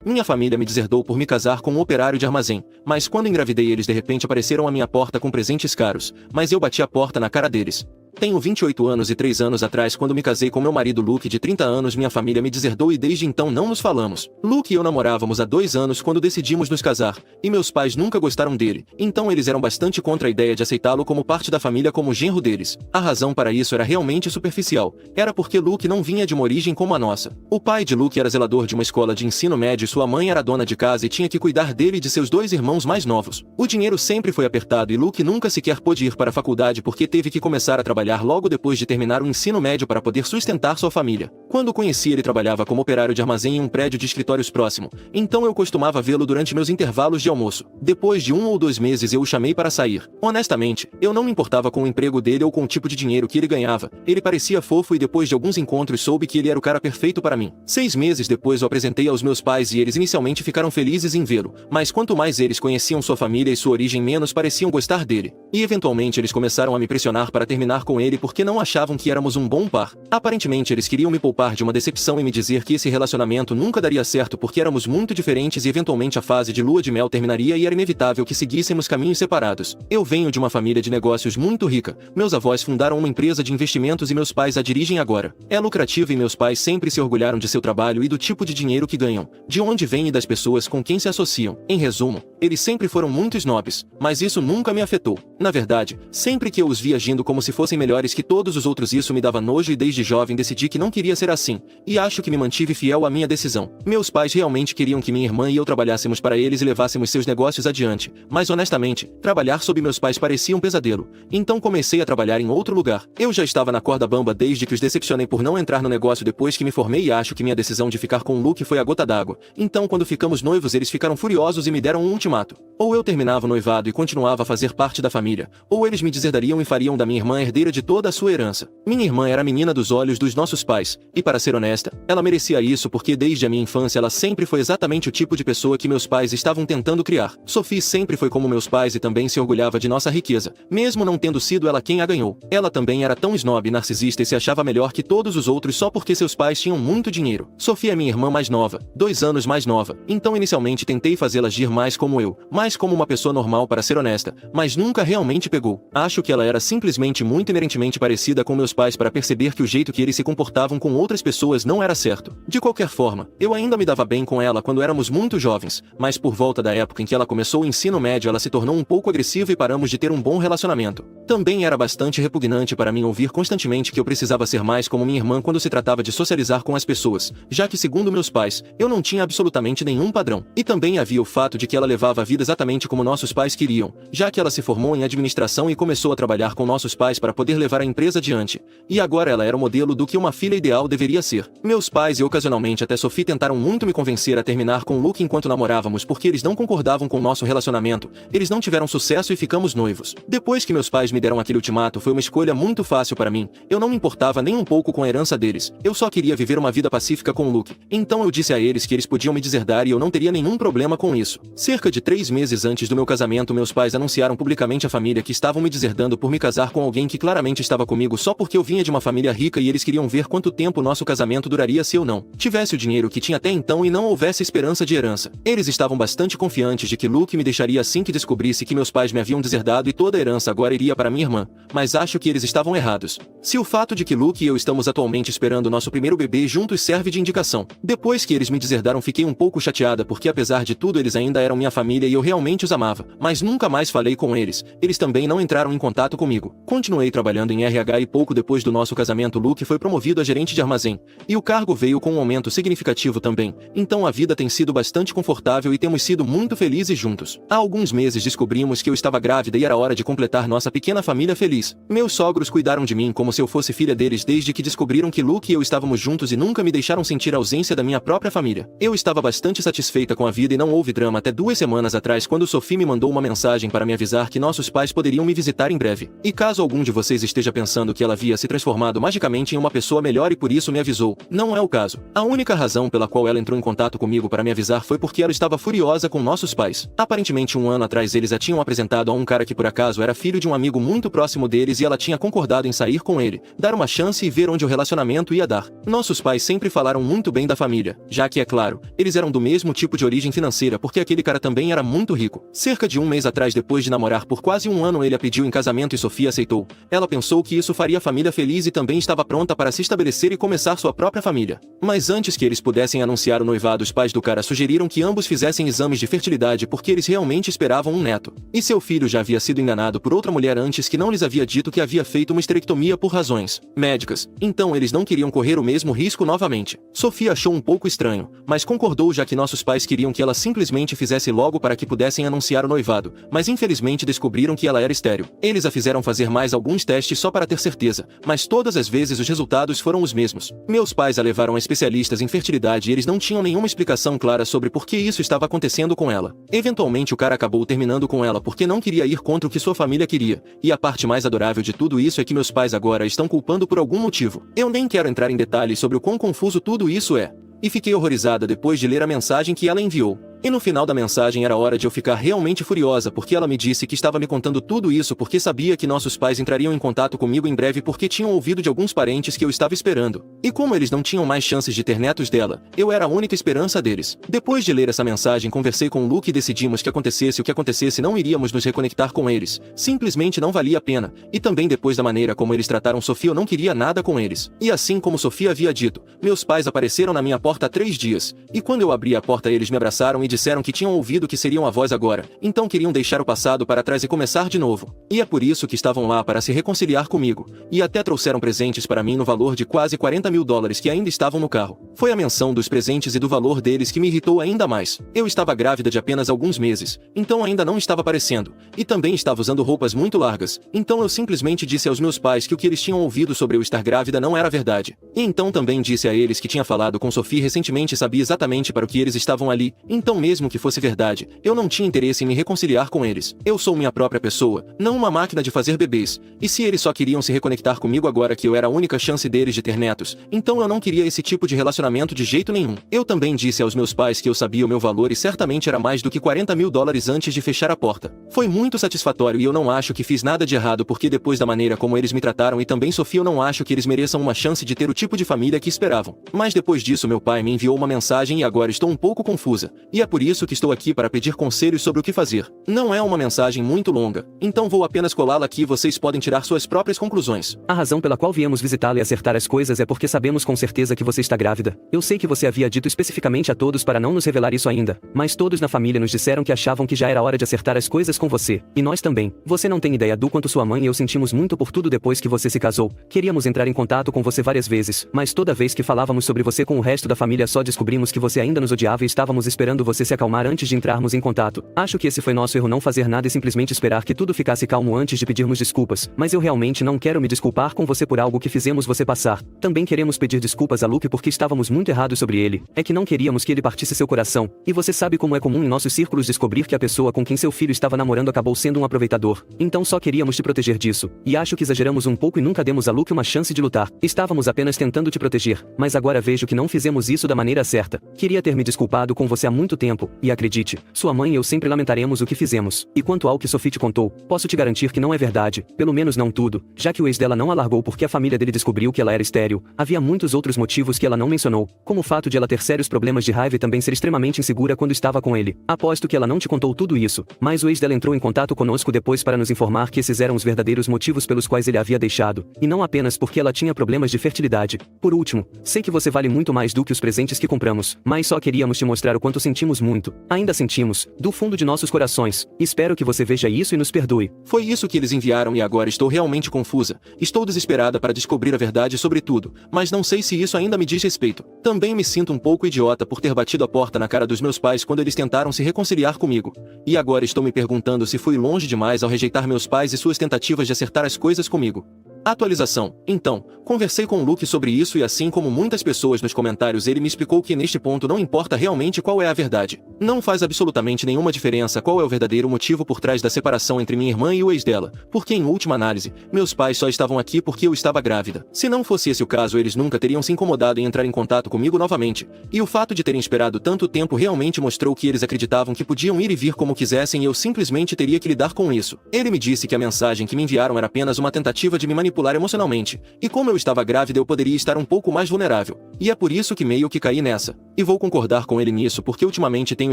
Minha família me deserdou por me casar com um operário de armazém, mas quando engravidei eles de repente apareceram à minha porta com presentes caros, mas eu bati a porta na cara deles. Tenho 28 anos e 3 anos atrás, quando me casei com meu marido Luke de 30 anos, minha família me deserdou e desde então não nos falamos. Luke e eu namorávamos há 2 anos quando decidimos nos casar, e meus pais nunca gostaram dele, então eles eram bastante contra a ideia de aceitá-lo como parte da família como genro deles. A razão para isso era realmente superficial, era porque Luke não vinha de uma origem como a nossa. O pai de Luke era zelador de uma escola de ensino médio e sua mãe era dona de casa e tinha que cuidar dele e de seus 2 irmãos mais novos. O dinheiro sempre foi apertado e Luke nunca sequer pôde ir para a faculdade porque teve que começar a trabalhar logo depois de terminar o ensino médio para poder sustentar sua família. Quando o conheci, ele trabalhava como operário de armazém em um prédio de escritórios próximo, então eu costumava vê-lo durante meus intervalos de almoço. Depois de 1 ou 2 meses eu o chamei para sair. Honestamente, eu não me importava com o emprego dele ou com o tipo de dinheiro que ele ganhava, ele parecia fofo e depois de alguns encontros soube que ele era o cara perfeito para mim. 6 meses depois o apresentei aos meus pais e eles inicialmente ficaram felizes em vê-lo, mas quanto mais eles conheciam sua família e sua origem, menos pareciam gostar dele. E eventualmente eles começaram a me pressionar para terminar com ele porque não achavam que éramos um bom par. Aparentemente eles queriam me poupar de uma decepção e me dizer que esse relacionamento nunca daria certo porque éramos muito diferentes e eventualmente a fase de lua de mel terminaria e era inevitável que seguíssemos caminhos separados. Eu venho de uma família de negócios muito rica, meus avós fundaram uma empresa de investimentos e meus pais a dirigem agora. É lucrativa e meus pais sempre se orgulharam de seu trabalho e do tipo de dinheiro que ganham, de onde vêm e das pessoas com quem se associam. Em resumo, eles sempre foram muito snobs, mas isso nunca me afetou. Na verdade, sempre que eu os vi agindo como se fossem melhores que todos os outros, isso me dava nojo e desde jovem decidi que não queria ser assim, e acho que me mantive fiel à minha decisão. Meus pais realmente queriam que minha irmã e eu trabalhássemos para eles e levássemos seus negócios adiante, mas honestamente, trabalhar sob meus pais parecia um pesadelo, então comecei a trabalhar em outro lugar. Eu já estava na corda bamba desde que os decepcionei por não entrar no negócio depois que me formei e acho que minha decisão de ficar com o Luke foi a gota d'água, então quando ficamos noivos eles ficaram furiosos e me deram um ultimato. Ou eu terminava o noivado e continuava a fazer parte da família, ou eles me deserdariam e fariam da minha irmã herdeira de toda a sua herança. Minha irmã era a menina dos olhos dos nossos pais, e para ser honesta, ela merecia isso porque desde a minha infância ela sempre foi exatamente o tipo de pessoa que meus pais estavam tentando criar. Sophie sempre foi como meus pais e também se orgulhava de nossa riqueza, mesmo não tendo sido ela quem a ganhou. Ela também era tão snob e narcisista e se achava melhor que todos os outros só porque seus pais tinham muito dinheiro. Sophie é minha irmã mais nova, 2 anos mais nova, então inicialmente tentei fazê-la agir mais como eu, mais como uma pessoa normal para ser honesta, mas nunca realmente pegou. Acho que ela era simplesmente muito inerentemente parecida com meus pais para perceber que o jeito que eles se comportavam com outras pessoas não era certo. De qualquer forma, eu ainda me dava bem com ela quando éramos muito jovens, mas por volta da época em que ela começou o ensino médio ela se tornou um pouco agressiva e paramos de ter um bom relacionamento. Também era bastante repugnante para mim ouvir constantemente que eu precisava ser mais como minha irmã quando se tratava de socializar com as pessoas, já que segundo meus pais, eu não tinha absolutamente nenhum padrão. E também havia o fato de que ela levava a vida exatamente como nossos pais queriam, já que ela se formou em administração e começou a trabalhar com nossos pais para poder levar a empresa adiante. E agora ela era o modelo do que uma filha ideal deveria ser. Meus pais e ocasionalmente até Sophie tentaram muito me convencer a terminar com Luke enquanto namorávamos porque eles não concordavam com nosso relacionamento, eles não tiveram sucesso e ficamos noivos. Depois que meus pais me deram aquele ultimato foi uma escolha muito fácil para mim, eu não me importava nem um pouco com a herança deles, eu só queria viver uma vida pacífica com Luke, então eu disse a eles que eles podiam me deserdar e eu não teria nenhum problema com isso. Cerca de 3 meses antes do meu casamento meus pais anunciaram publicamente à família que estavam me deserdando por me casar com alguém que claramente estava comigo só porque eu vinha de uma família rica e eles queriam ver quanto tempo nosso casamento duraria se eu não tivesse o dinheiro que tinha até então e não houvesse esperança de herança. Eles estavam bastante confiantes de que Luke me deixaria assim que descobrisse que meus pais me haviam deserdado e toda a herança agora iria para minha irmã, mas acho que eles estavam errados. Se o fato de que Luke e eu estamos atualmente esperando nosso primeiro bebê juntos serve de indicação. Depois que eles me deserdaram fiquei um pouco chateada porque apesar de tudo eles ainda eram minha família e eu realmente os amava, mas nunca mais falei com eles. Eles também não entraram em contato comigo. Continuei trabalhando em RH e pouco depois do nosso casamento Luke foi promovido a gerente de armazém, e o cargo veio com um aumento significativo também, então a vida tem sido bastante confortável e temos sido muito felizes juntos. Há alguns meses descobrimos que eu estava grávida e era hora de completar nossa pequena família feliz. Meus sogros cuidaram de mim como se eu fosse filha deles desde que descobriram que Luke e eu estávamos juntos e nunca me deixaram sentir a ausência da minha própria família. Eu estava bastante satisfeita com a vida e não houve drama até 2 semanas semanas atrás quando Sophie me mandou uma mensagem para me avisar que nossos pais poderiam me visitar em breve. E caso algum de vocês esteja pensando que ela havia se transformado magicamente em uma pessoa melhor e por isso me avisou, não é o caso. A única razão pela qual ela entrou em contato comigo para me avisar foi porque ela estava furiosa com nossos pais. Aparentemente 1 ano atrás eles a tinham apresentado a um cara que por acaso era filho de um amigo muito próximo deles e ela tinha concordado em sair com ele, dar uma chance e ver onde o relacionamento ia dar. Nossos pais sempre falaram muito bem da família, já que, é claro, eles eram do mesmo tipo de origem financeira porque aquele cara também era muito rico. Cerca de 1 mês atrás, depois de namorar por quase 1 ano, ele a pediu em casamento e Sophie aceitou. Ela pensou que isso faria a família feliz e também estava pronta para se estabelecer e começar sua própria família. Mas antes que eles pudessem anunciar o noivado, os pais do cara sugeriram que ambos fizessem exames de fertilidade porque eles realmente esperavam um neto. E seu filho já havia sido enganado por outra mulher antes que não lhes havia dito que havia feito uma esterectomia por razões médicas. Então eles não queriam correr o mesmo risco novamente. Sophie achou um pouco estranho, mas concordou já que nossos pais queriam que ela simplesmente fizesse logo para que pudessem anunciar o noivado, mas infelizmente descobriram que ela era estéril. Eles a fizeram fazer mais alguns testes só para ter certeza, mas todas as vezes os resultados foram os mesmos. Meus pais a levaram a especialistas em fertilidade e eles não tinham nenhuma explicação clara sobre por que isso estava acontecendo com ela. Eventualmente o cara acabou terminando com ela porque não queria ir contra o que sua família queria, e a parte mais adorável de tudo isso é que meus pais agora estão culpando por algum motivo. Eu nem quero entrar em detalhes sobre o quão confuso tudo isso é. E fiquei horrorizada depois de ler a mensagem que ela enviou. E no final da mensagem era hora de eu ficar realmente furiosa porque ela me disse que estava me contando tudo isso porque sabia que nossos pais entrariam em contato comigo em breve porque tinham ouvido de alguns parentes que eu estava esperando. E como eles não tinham mais chances de ter netos dela, eu era a única esperança deles. Depois de ler essa mensagem, conversei com o Luke e decidimos que acontecesse o que acontecesse não iríamos nos reconectar com eles. Simplesmente não valia a pena. E também depois da maneira como eles trataram Sophie, eu não queria nada com eles. E assim como Sophie havia dito, meus pais apareceram na minha porta há 3 dias. E quando eu abri a porta eles me abraçaram e disseram que tinham ouvido que seriam avós agora, então queriam deixar o passado para trás e começar de novo. E é por isso que estavam lá para se reconciliar comigo. E até trouxeram presentes para mim no valor de quase $40.000 que ainda estavam no carro. Foi a menção dos presentes e do valor deles que me irritou ainda mais. Eu estava grávida de apenas alguns meses, então ainda não estava aparecendo. E também estava usando roupas muito largas, então eu simplesmente disse aos meus pais que o que eles tinham ouvido sobre eu estar grávida não era verdade. E então também disse a eles que tinha falado com Sophie recentemente e sabia exatamente para o que eles estavam ali, então mesmo que fosse verdade, eu não tinha interesse em me reconciliar com eles. Eu sou minha própria pessoa, não uma máquina de fazer bebês. E se eles só queriam se reconectar comigo agora que eu era a única chance deles de ter netos, então eu não queria esse tipo de relacionamento de jeito nenhum. Eu também disse aos meus pais que eu sabia o meu valor e certamente era mais do que $40.000 antes de fechar a porta. Foi muito satisfatório e eu não acho que fiz nada de errado porque depois da maneira como eles me trataram e também Sophie, eu não acho que eles mereçam uma chance de ter o tipo de família que esperavam. Mas depois disso meu pai me enviou uma mensagem e agora estou um pouco confusa. E é por isso que estou aqui para pedir conselhos sobre o que fazer. Não é uma mensagem muito longa, então vou apenas colá-la aqui e vocês podem tirar suas próprias conclusões. A razão pela qual viemos visitá-la e acertar as coisas é porque sabemos com certeza que você está grávida. Eu sei que você havia dito especificamente a todos para não nos revelar isso ainda, mas todos na família nos disseram que achavam que já era hora de acertar as coisas com você, e nós também. Você não tem ideia do quanto sua mãe e eu sentimos muito por tudo depois que você se casou. Queríamos entrar em contato com você várias vezes, mas toda vez que falávamos sobre você com o resto da família só descobrimos que você ainda nos odiava e estávamos esperando você se acalmar antes de entrarmos em contato. Acho que esse foi nosso erro, não fazer nada e simplesmente esperar que tudo ficasse calmo antes de pedirmos desculpas, mas eu realmente não quero me desculpar com você por algo que fizemos você passar. Também queremos pedir desculpas a Luke porque estávamos muito errados sobre ele. É que não queríamos que ele partisse seu coração, e você sabe como é comum em nossos círculos descobrir que a pessoa com quem seu filho estava namorando acabou sendo um aproveitador. Então só queríamos te proteger disso, e acho que exageramos um pouco e nunca demos a Luke uma chance de lutar. Estávamos apenas tentando te proteger, mas agora vejo que não fizemos isso da maneira certa. Queria ter me desculpado com você há muito tempo, e acredite, sua mãe e eu sempre lamentaremos o que fizemos. E quanto ao que Sophie te contou, posso te garantir que não é verdade, pelo menos não tudo, já que o ex dela não a largou porque a família dele descobriu que ela era estéril. Havia muitos outros motivos que ela não mencionou, como o fato de ela ter sérios problemas de raiva e também ser extremamente insegura quando estava com ele. Aposto que ela não te contou tudo isso, mas o ex dela entrou em contato conosco depois para nos informar que esses eram os verdadeiros motivos pelos quais ele a havia deixado, e não apenas porque ela tinha problemas de fertilidade. Por último, sei que você vale muito mais do que os presentes que compramos, mas só queríamos te mostrar o quanto sentimos muito. Ainda sentimos, do fundo de nossos corações. Espero que você veja isso e nos perdoe. Foi isso que eles enviaram e agora estou realmente confusa. Estou desesperada para descobrir a verdade sobre tudo, mas não sei se isso ainda me diz respeito. Também me sinto um pouco idiota por ter batido a porta na cara dos meus pais quando eles tentaram se reconciliar comigo. E agora estou me perguntando se fui longe demais ao rejeitar meus pais e suas tentativas de acertar as coisas comigo. Atualização. Então, conversei com o Luke sobre isso e assim como muitas pessoas nos comentários ele me explicou que neste ponto não importa realmente qual é a verdade. Não faz absolutamente nenhuma diferença qual é o verdadeiro motivo por trás da separação entre minha irmã e o ex dela, porque em última análise, meus pais só estavam aqui porque eu estava grávida. Se não fosse esse o caso, eles nunca teriam se incomodado em entrar em contato comigo novamente, e o fato de terem esperado tanto tempo realmente mostrou que eles acreditavam que podiam ir e vir como quisessem e eu simplesmente teria que lidar com isso. Ele me disse que a mensagem que me enviaram era apenas uma tentativa de me manipular emocionalmente, e como eu estava grávida eu poderia estar um pouco mais vulnerável, e é por isso que meio que caí nessa. E vou concordar com ele nisso porque ultimamente tenho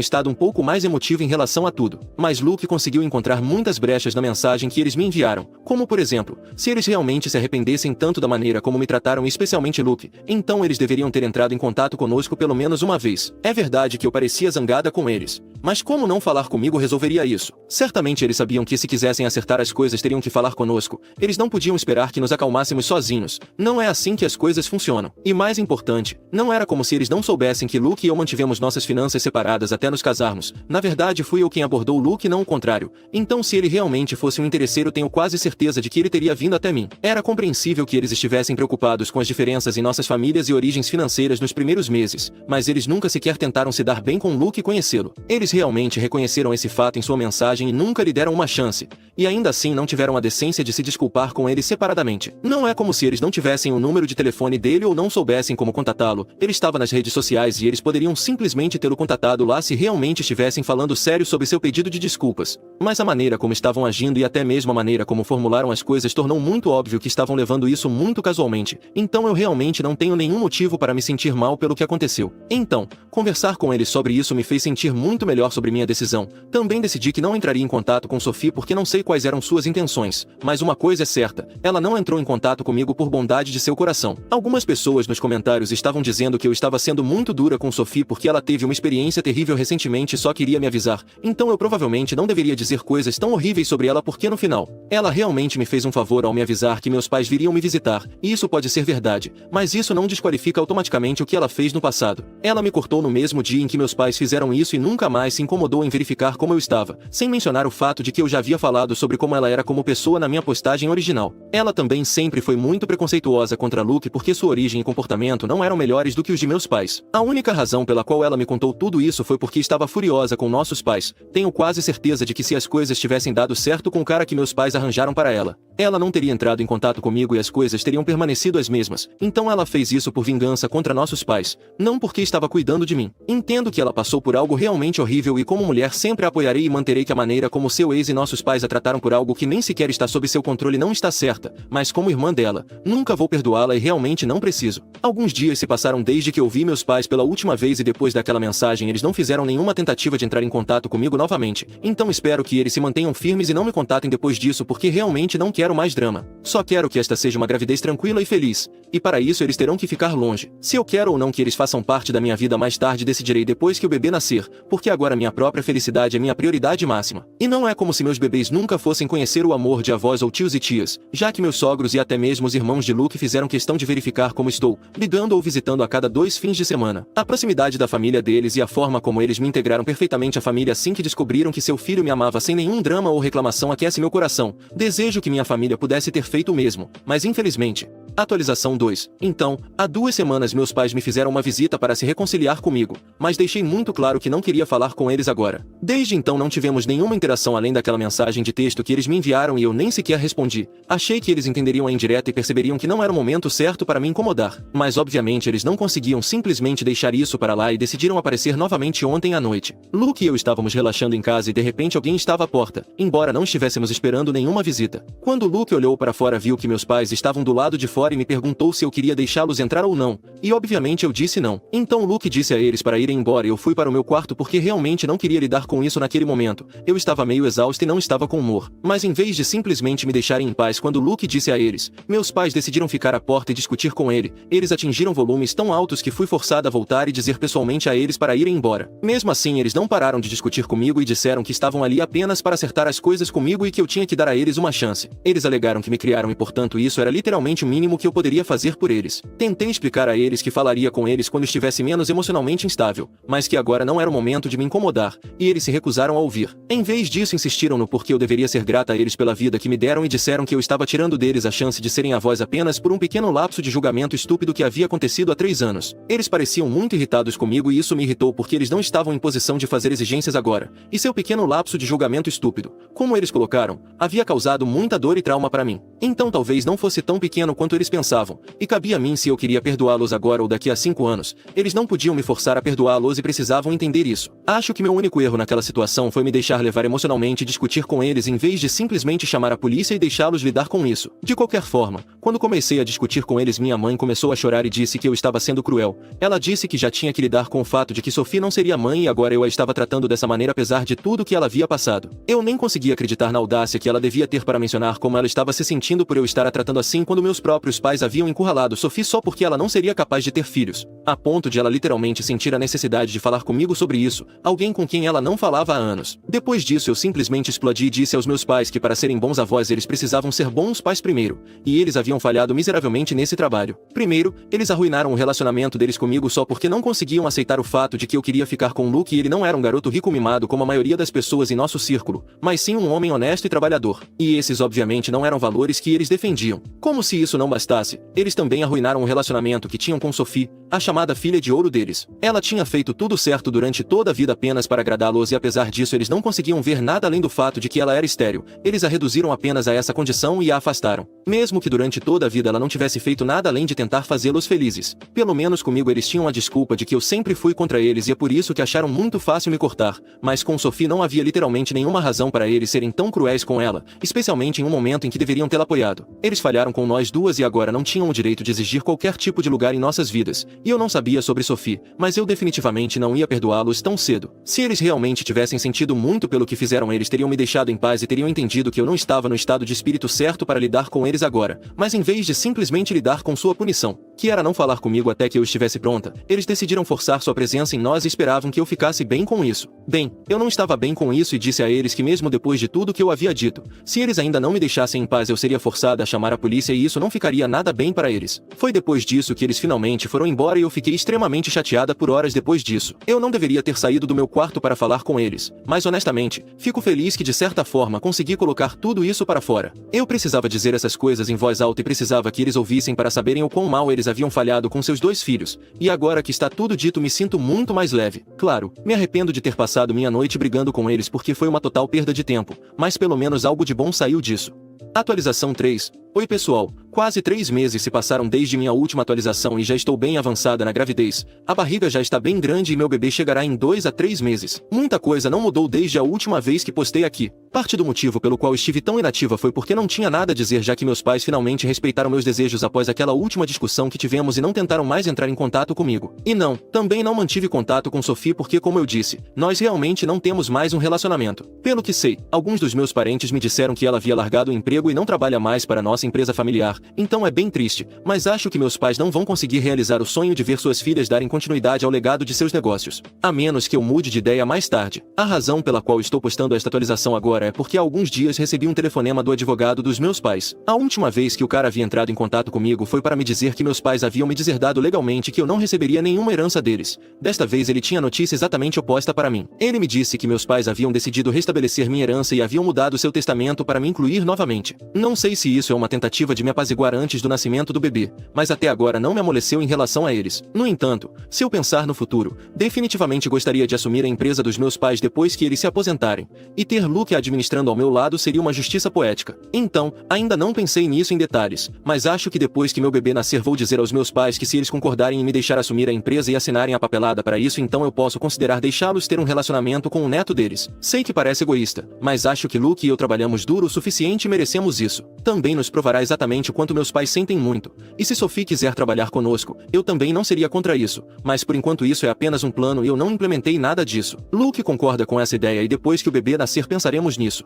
estado um pouco mais emotivo em relação a tudo. Mas Luke conseguiu encontrar muitas brechas na mensagem que eles me enviaram, como por exemplo, se eles realmente se arrependessem tanto da maneira como me trataram, especialmente Luke, então eles deveriam ter entrado em contato conosco pelo menos uma vez. É verdade que eu parecia zangada com eles, mas como não falar comigo resolveria isso? Certamente eles sabiam que se quisessem acertar as coisas teriam que falar conosco, eles não podiam esperar que nos acalmássemos sozinhos. Não é assim que as coisas funcionam. E mais importante, não era como se eles não soubessem que Luke e eu mantivemos nossas finanças separadas até nos casarmos. Na verdade fui eu quem abordou Luke e não o contrário. Então se ele realmente fosse um interesseiro tenho quase certeza de que ele teria vindo até mim. Era compreensível que eles estivessem preocupados com as diferenças em nossas famílias e origens financeiras nos primeiros meses, mas eles nunca sequer tentaram se dar bem com Luke e conhecê-lo. Eles realmente reconheceram esse fato em sua mensagem e nunca lhe deram uma chance. E ainda assim não tiveram a decência de se desculpar com ele separadamente. Não é como se eles não tivessem o número de telefone dele ou não soubessem como contatá-lo. Ele estava nas redes sociais e eles poderiam simplesmente tê-lo contatado lá se realmente estivessem falando sério sobre seu pedido de desculpas. Mas a maneira como estavam agindo e até mesmo a maneira como formularam as coisas tornou muito óbvio que estavam levando isso muito casualmente. Então eu realmente não tenho nenhum motivo para me sentir mal pelo que aconteceu. Então, conversar com eles sobre isso me fez sentir muito melhor sobre minha decisão. Também decidi que não entraria em contato com Sophie porque não sei quais eram suas intenções, mas uma coisa é certa, ela não entrou em contato comigo por bondade de seu coração. Algumas pessoas nos comentários estavam dizendo que eu estava sendo muito dura com Sophie porque ela teve uma experiência terrível recentemente e só queria me avisar, então eu provavelmente não deveria dizer coisas tão horríveis sobre ela porque no final, ela realmente me fez um favor ao me avisar que meus pais viriam me visitar, e isso pode ser verdade, mas isso não desqualifica automaticamente o que ela fez no passado. Ela me cortou no mesmo dia em que meus pais fizeram isso e nunca mais se incomodou em verificar como eu estava, sem mencionar o fato de que eu já havia falado sobre como ela era como pessoa na minha postagem original. Ela também sempre foi muito preconceituosa contra Luke porque sua origem e comportamento não eram melhores do que os de meus pais. A única razão pela qual ela me contou tudo isso foi porque estava furiosa com nossos pais. Tenho quase certeza de que se as coisas tivessem dado certo com o cara que meus pais arranjaram para ela não teria entrado em contato comigo e as coisas teriam permanecido as mesmas. Então ela fez isso por vingança contra nossos pais, não porque estava cuidando de mim. Entendo que ela passou por algo realmente horrível e como mulher sempre a apoiarei e manterei que a maneira como seu ex e nossos pais a trataram por algo que nem sequer está sob seu controle não está certa, mas como irmã dela, nunca vou perdoá-la e realmente não preciso. Alguns dias se passaram desde que eu vi meus pais pela última vez e depois daquela mensagem eles não fizeram nenhuma tentativa de entrar em contato comigo novamente. Então espero que eles se mantenham firmes e não me contatem depois disso porque realmente não quero mais drama. Só quero que esta seja uma gravidez tranquila e feliz. E para isso eles terão que ficar longe. Se eu quero ou não que eles façam parte da minha vida mais tarde decidirei depois que o bebê nascer, porque agora minha própria felicidade é minha prioridade máxima. E não é como se meus bebês nunca fossem conhecer o amor de avós ou tios e tias, já que meus sogros e até mesmo os irmãos de Luke fizeram questão de verificar como estou, ligando ou visitando a cada 2 fins de semana. A proximidade da família deles e a forma como eles me integraram perfeitamente à família assim que descobriram que seu filho me amava sem nenhum drama ou reclamação aquece meu coração. Desejo que minha família pudesse ter feito o mesmo, mas infelizmente. Atualização 2. Então, há 2 semanas meus pais me fizeram uma visita para se reconciliar comigo, mas deixei muito claro que não queria falar com eles agora. Desde então não tivemos nenhuma interação além daquela mensagem de texto que eles me enviaram e eu nem sequer respondi. Achei que eles entenderiam a indireta e perceberiam que não era o momento certo para me incomodar, mas obviamente eles não conseguiam simplesmente deixar isso para lá e decidiram aparecer novamente ontem à noite. Luke e eu estávamos relaxando em casa e de repente alguém estava à porta, embora não estivéssemos esperando nenhuma visita. Quando Luke olhou para fora viu que meus pais estavam do lado de fora e me perguntou se eu queria deixá-los entrar ou não, e obviamente eu disse não. Então Luke disse a eles para irem embora e eu fui para o meu quarto porque realmente não queria lidar com isso naquele momento. Eu estava meio exausto e não estava com humor. Mas em vez de simplesmente me deixarem em paz quando Luke disse a eles, meus pais decidiram ficar à porta e discutir com ele. Eles atingiram volumes tão altos que fui forçada a voltar e dizer pessoalmente a eles para irem embora. Mesmo assim eles não pararam de discutir comigo e disseram que estavam ali apenas para acertar as coisas comigo e que eu tinha que dar a eles uma chance. Eles alegaram que me criaram e portanto isso era literalmente o mínimo o que eu poderia fazer por eles. Tentei explicar a eles que falaria com eles quando estivesse menos emocionalmente instável, mas que agora não era o momento de me incomodar, e eles se recusaram a ouvir. Em vez disso, insistiram no porquê eu deveria ser grata a eles pela vida que me deram e disseram que eu estava tirando deles a chance de serem avós apenas por um pequeno lapso de julgamento estúpido que havia acontecido há 3 anos. Eles pareciam muito irritados comigo e isso me irritou porque eles não estavam em posição de fazer exigências agora, e seu pequeno lapso de julgamento estúpido, como eles colocaram, havia causado muita dor e trauma para mim. Então talvez não fosse tão pequeno quanto eles pensavam, e cabia a mim se eu queria perdoá-los agora ou daqui a 5 anos. Eles não podiam me forçar a perdoá-los e precisavam entender isso. Acho que meu único erro naquela situação foi me deixar levar emocionalmente e discutir com eles em vez de simplesmente chamar a polícia e deixá-los lidar com isso. De qualquer forma, quando comecei a discutir com eles, minha mãe começou a chorar e disse que eu estava sendo cruel. Ela disse que já tinha que lidar com o fato de que Sophie não seria mãe e agora eu a estava tratando dessa maneira apesar de tudo que ela havia passado. Eu nem conseguia acreditar na audácia que ela devia ter para mencionar como ela estava se sentindo por eu estar a tratando assim quando meus próprios pais haviam encurralado Sophie só porque ela não seria capaz de ter filhos, a ponto de ela literalmente sentir a necessidade de falar comigo sobre isso, alguém com quem ela não falava há anos. Depois disso eu simplesmente explodi e disse aos meus pais que para serem bons avós eles precisavam ser bons pais primeiro, e eles haviam falhado miseravelmente nesse trabalho. Primeiro, eles arruinaram o relacionamento deles comigo só porque não conseguiam aceitar o fato de que eu queria ficar com Luke e ele não era um garoto rico mimado como a maioria das pessoas em nosso círculo, mas sim um homem honesto e trabalhador. E esses obviamente não eram valores que eles defendiam. Como se isso não bastasse, eles também arruinaram o relacionamento que tinham com Sophie, a chamada filha de ouro deles. Ela tinha feito tudo certo durante toda a vida apenas para agradá-los e apesar disso eles não conseguiam ver nada além do fato de que ela era estéril. Eles a reduziram apenas a essa condição e a afastaram. Mesmo que durante toda a vida ela não tivesse feito nada além de tentar fazê-los felizes. Pelo menos comigo eles tinham a desculpa de que eu sempre fui contra eles e é por isso que acharam muito fácil me cortar, mas com Sophie não havia literalmente nenhuma razão para eles serem tão cruéis com ela, especialmente em um momento em que deveriam tê-la apoiado. Eles falharam com nós duas e agora não tinham o direito de exigir qualquer tipo de lugar em nossas vidas, e eu não sabia sobre Sophie, mas eu definitivamente não ia perdoá-los tão cedo. Se eles realmente tivessem sentido muito pelo que fizeram eles teriam me deixado em paz e teriam entendido que eu não estava no estado de espírito certo para lidar com eles agora, mas em vez de simplesmente lidar com sua punição, que era não falar comigo até que eu estivesse pronta, eles decidiram forçar sua presença em nós e esperavam que eu ficasse bem com isso. Bem, eu não estava bem com isso e disse a eles que mesmo depois de tudo que eu havia dito, se eles ainda não me deixassem em paz eu seria forçada a chamar a polícia e isso não ficaria nada bem para eles. Foi depois disso que eles finalmente foram embora e eu fiquei extremamente chateada por horas depois disso. Eu não deveria ter saído do meu quarto para falar com eles, mas honestamente, fico feliz que de certa forma consegui colocar tudo isso para fora. Eu precisava dizer essas coisas em voz alta e precisava que eles ouvissem para saberem o quão mal eles haviam falhado com seus 2 filhos, e agora que está tudo dito me sinto muito mais leve. Claro, me arrependo de ter passado minha noite brigando com eles porque foi uma total perda de tempo, mas pelo menos algo de bom saiu disso. Atualização 3. Oi pessoal, quase 3 meses se passaram desde minha última atualização e já estou bem avançada na gravidez. A barriga já está bem grande e meu bebê chegará em 2 a 3 meses. Muita coisa não mudou desde a última vez que postei aqui. Parte do motivo pelo qual estive tão inativa foi porque não tinha nada a dizer já que meus pais finalmente respeitaram meus desejos após aquela última discussão que tivemos e não tentaram mais entrar em contato comigo. E não, também não mantive contato com Sophie porque como eu disse, nós realmente não temos mais um relacionamento. Pelo que sei, alguns dos meus parentes me disseram que ela havia largado o emprego e não trabalha mais para nossa empresa familiar, então é bem triste, mas acho que meus pais não vão conseguir realizar o sonho de ver suas filhas darem continuidade ao legado de seus negócios, a menos que eu mude de ideia mais tarde. A razão pela qual estou postando esta atualização agora é porque há alguns dias recebi um telefonema do advogado dos meus pais. A última vez que o cara havia entrado em contato comigo foi para me dizer que meus pais haviam me deserdado legalmente e que eu não receberia nenhuma herança deles. Desta vez ele tinha a notícia exatamente oposta para mim. Ele me disse que meus pais haviam decidido restabelecer minha herança e haviam mudado seu testamento para me incluir novamente. Não sei se isso é uma tentativa de me apaziguar antes do nascimento do bebê, mas até agora não me amoleceu em relação a eles. No entanto, se eu pensar no futuro, definitivamente gostaria de assumir a empresa dos meus pais depois que eles se aposentarem, e ter Luke administrando ao meu lado seria uma justiça poética. Então, ainda não pensei nisso em detalhes, mas acho que depois que meu bebê nascer vou dizer aos meus pais que se eles concordarem em me deixar assumir a empresa e assinarem a papelada para isso então eu posso considerar deixá-los ter um relacionamento com o neto deles. Sei que parece egoísta, mas acho que Luke e eu trabalhamos duro o suficiente e merecemos isso. Também nos provará exatamente o quanto meus pais sentem muito. E se Sophie quiser trabalhar conosco, eu também não seria contra isso, mas por enquanto isso é apenas um plano e eu não implementei nada disso. Luke concorda com essa ideia e depois que o bebê nascer pensaremos nisso.